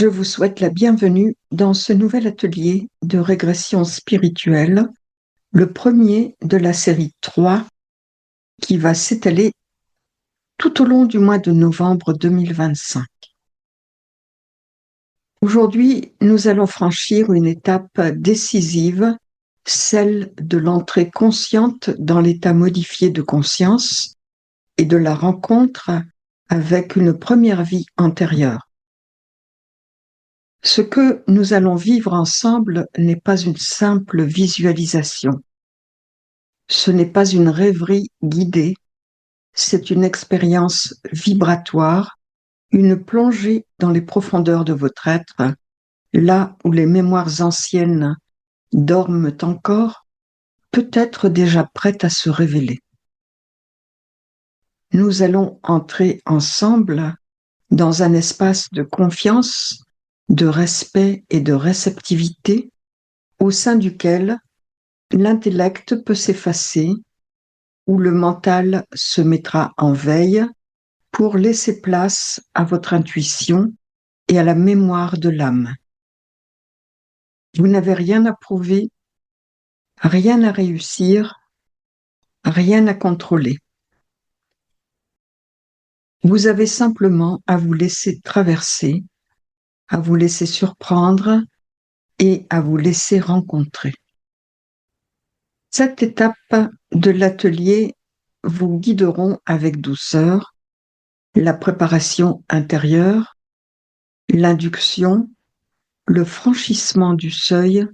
Je vous souhaite la bienvenue dans ce nouvel atelier de régression spirituelle, le premier de la série 3, qui va s'étaler tout au long du mois de novembre 2025. Aujourd'hui, nous allons franchir une étape décisive, celle de l'entrée consciente dans l'état modifié de conscience et de la rencontre avec une première vie antérieure. Ce que nous allons vivre ensemble n'est pas une simple visualisation. Ce n'est pas une rêverie guidée, c'est une expérience vibratoire, une plongée dans les profondeurs de votre être, là où les mémoires anciennes dorment encore, peut-être déjà prêtes à se révéler. Nous allons entrer ensemble dans un espace de confiance, de respect et de réceptivité, au sein duquel l'intellect peut s'effacer, où le mental se mettra en veille pour laisser place à votre intuition et à la mémoire de l'âme. Vous n'avez rien à prouver, rien à réussir, rien à contrôler. Vous avez simplement à vous laisser traverser, à vous laisser surprendre et à vous laisser rencontrer. Cette étape de l'atelier vous guideront avec douceur la préparation intérieure, l'induction, le franchissement du seuil,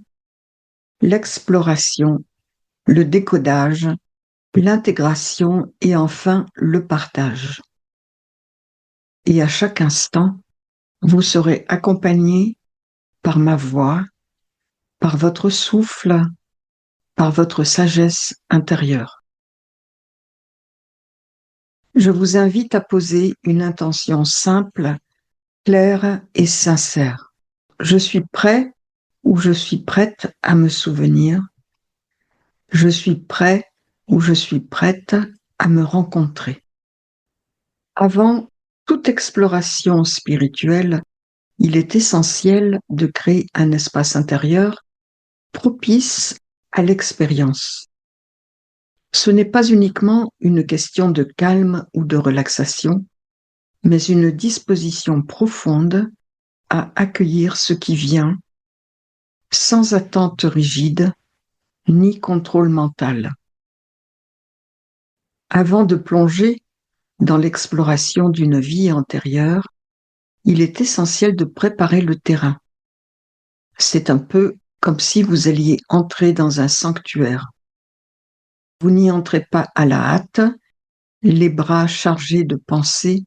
l'exploration, le décodage, l'intégration et enfin le partage. Et à chaque instant, vous serez accompagné par ma voix, par votre souffle, par votre sagesse intérieure. Je vous invite à poser une intention simple, claire et sincère. Je suis prêt ou je suis prête à me souvenir. Je suis prêt ou je suis prête à me rencontrer. Avant toute exploration spirituelle, il est essentiel de créer un espace intérieur propice à l'expérience. Ce n'est pas uniquement une question de calme ou de relaxation, mais une disposition profonde à accueillir ce qui vient, sans attente rigide ni contrôle mental. Avant de plonger dans l'exploration d'une vie antérieure, il est essentiel de préparer le terrain. C'est un peu comme si vous alliez entrer dans un sanctuaire. Vous n'y entrez pas à la hâte, les bras chargés de pensées,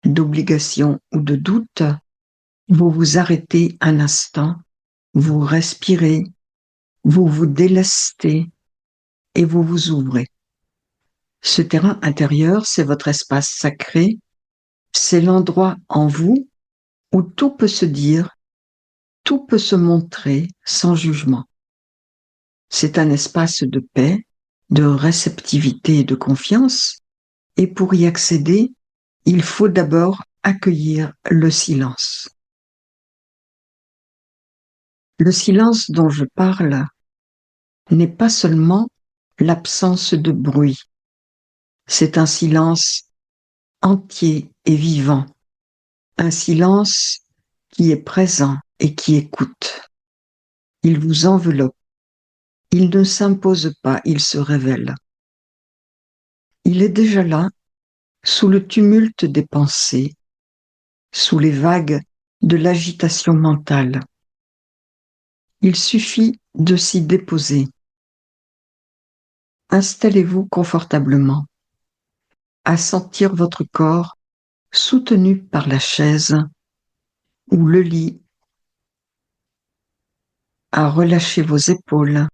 d'obligations ou de doutes. Vous vous arrêtez un instant, vous respirez, vous vous délestez et vous vous ouvrez. Ce terrain intérieur, c'est votre espace sacré, c'est l'endroit en vous où tout peut se dire, tout peut se montrer sans jugement. C'est un espace de paix, de réceptivité et de confiance, et pour y accéder, il faut d'abord accueillir le silence. Le silence dont je parle n'est pas seulement l'absence de bruit, c'est un silence entier et vivant, un silence qui est présent et qui écoute. Il vous enveloppe, il ne s'impose pas, il se révèle. Il est déjà là, sous le tumulte des pensées, sous les vagues de l'agitation mentale. Il suffit de s'y déposer. Installez-vous confortablement, à sentir votre corps soutenu par la chaise ou le lit, à relâcher vos épaules,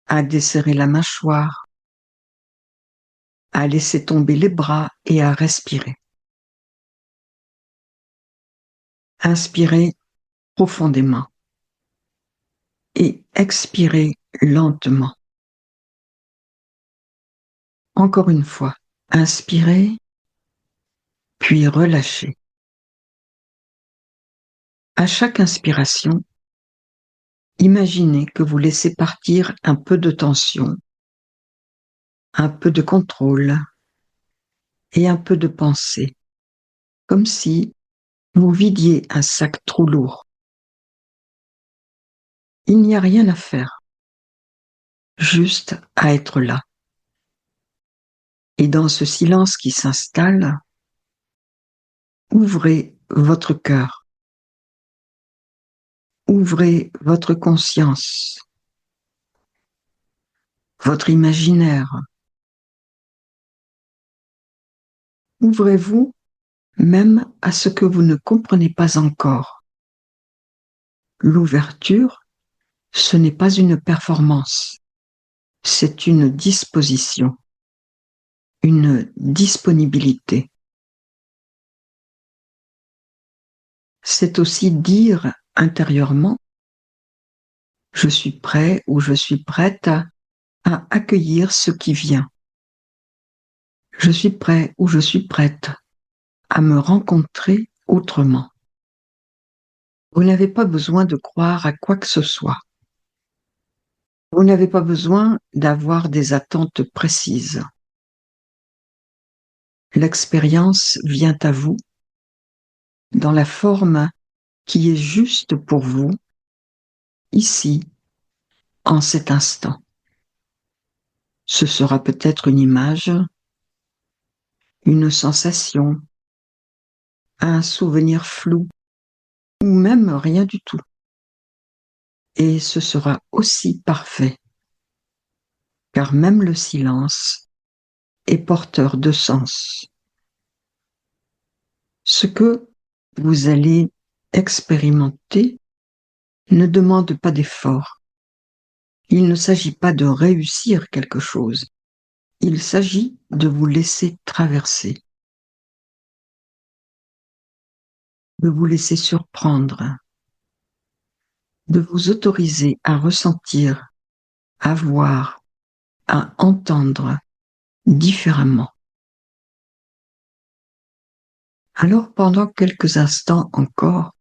à desserrer la mâchoire, à laisser tomber les bras et à respirer. Inspirez profondément et expirez lentement. Encore une fois, inspirez, puis relâchez. À chaque inspiration, imaginez que vous laissez partir un peu de tension, un peu de contrôle et un peu de pensée, comme si vous vidiez un sac trop lourd. Il n'y a rien à faire, juste à être là. Et dans ce silence qui s'installe, ouvrez votre cœur, ouvrez votre conscience, votre imaginaire. Ouvrez-vous même à ce que vous ne comprenez pas encore. L'ouverture, ce n'est pas une performance, c'est une disposition, une disponibilité. C'est aussi dire intérieurement « je suis prêt » ou « je suis prête » à accueillir ce qui vient. Je suis prêt ou je suis prête à me rencontrer autrement. Vous n'avez pas besoin de croire à quoi que ce soit. Vous n'avez pas besoin d'avoir des attentes précises. L'expérience vient à vous dans la forme qui est juste pour vous, ici, en cet instant. Ce sera peut-être une image, une sensation, un souvenir flou, ou même rien du tout. Et ce sera aussi parfait, car même le silence est porteur de sens. Ce que vous allez expérimenter ne demande pas d'effort. Il ne s'agit pas de réussir quelque chose. Il s'agit de vous laisser traverser, de vous laisser surprendre, de vous autoriser à ressentir, à voir, à entendre différemment. Alors pendant quelques instants encore,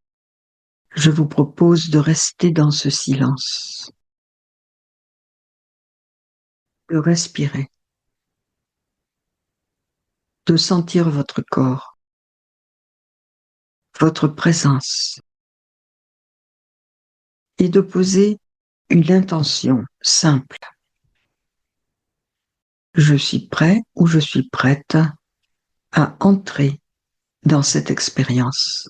je vous propose de rester dans ce silence, de respirer, de sentir votre corps, votre présence, et de poser une intention simple. Je suis prêt ou je suis prête à entrer dans cette expérience.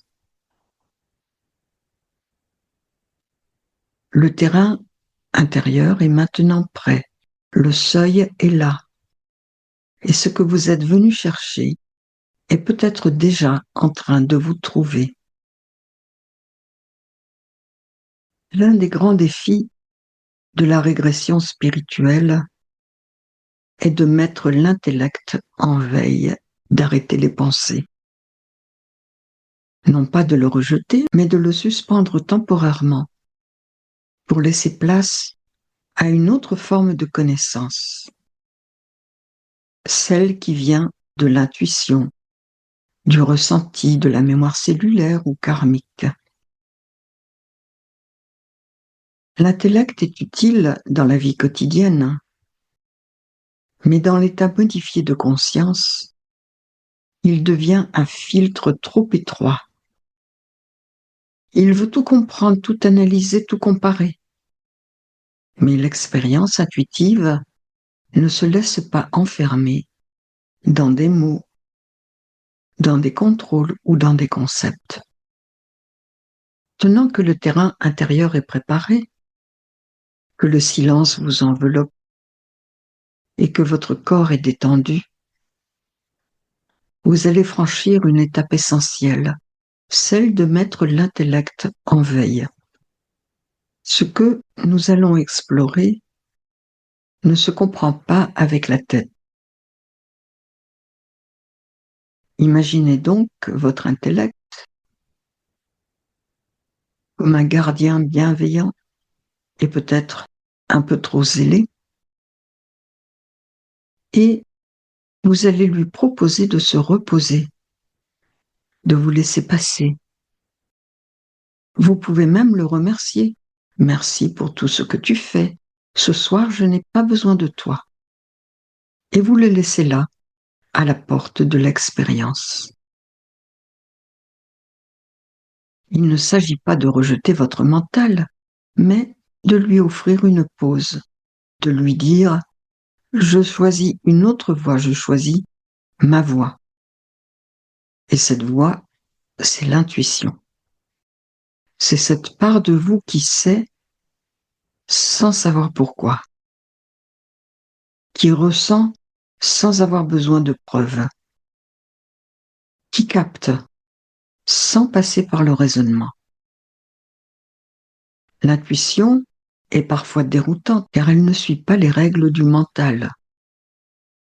Le terrain intérieur est maintenant prêt. Le seuil est là. Et ce que vous êtes venu chercher est peut-être déjà en train de vous trouver. L'un des grands défis de la régression spirituelle est de mettre l'intellect en veille, d'arrêter les pensées. Non pas de le rejeter, mais de le suspendre temporairement pour laisser place à une autre forme de connaissance, celle qui vient de l'intuition, du ressenti, de la mémoire cellulaire ou karmique. L'intellect est utile dans la vie quotidienne, mais dans l'état modifié de conscience, il devient un filtre trop étroit. Il veut tout comprendre, tout analyser, tout comparer. Mais l'expérience intuitive ne se laisse pas enfermer dans des mots, dans des contrôles ou dans des concepts. Tenant que le terrain intérieur est préparé, que le silence vous enveloppe et que votre corps est détendu, vous allez franchir une étape essentielle, celle de mettre l'intellect en veille. Ce que nous allons explorer ne se comprend pas avec la tête. Imaginez donc votre intellect comme un gardien bienveillant et peut-être un peu trop zélé, et vous allez lui proposer de se reposer, de vous laisser passer, Vous pouvez même le remercier. Merci pour tout ce que tu fais. Ce soir, je n'ai pas besoin de toi. Et vous le laissez là, à la porte de l'expérience. Il ne s'agit pas de rejeter votre mental, mais de lui offrir une pause, de lui dire « Je choisis une autre voie, je choisis ma voie. » Et cette voie, c'est l'intuition. C'est cette part de vous qui sait sans savoir pourquoi, qui ressent sans avoir besoin de preuves, qui capte sans passer par le raisonnement. L'intuition est parfois déroutante car elle ne suit pas les règles du mental,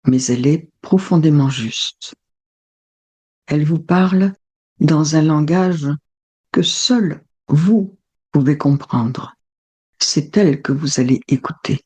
mais elle est profondément juste. Elle vous parle dans un langage que seul vous pouvez comprendre. C'est elle que vous allez écouter.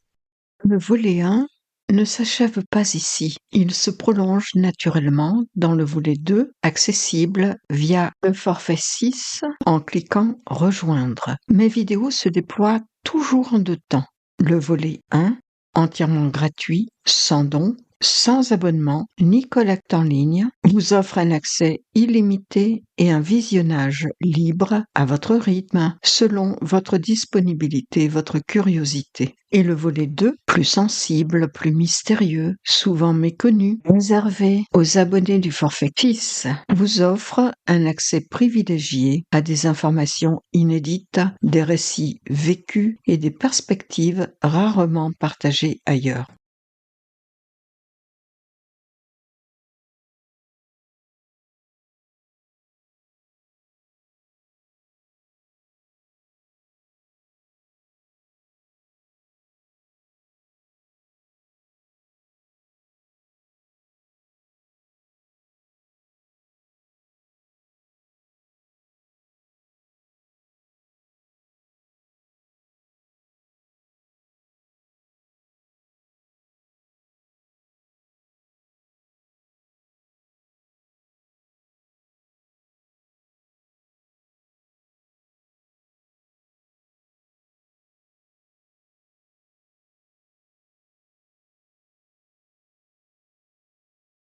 Le volet 1 ne s'achève pas ici. Il se prolonge naturellement dans le volet 2, accessible via le forfait 6 en cliquant « Rejoindre ». Mes vidéos se déploient toujours en 2 temps. Le volet 1, entièrement gratuit, sans don, sans abonnement ni collecte en ligne, vous offre un accès illimité et un visionnage libre à votre rythme, selon votre disponibilité et votre curiosité. Et le volet 2, plus sensible, plus mystérieux, souvent méconnu, réservé aux abonnés du forfait FIS, vous offre un accès privilégié à des informations inédites, des récits vécus et des perspectives rarement partagées ailleurs.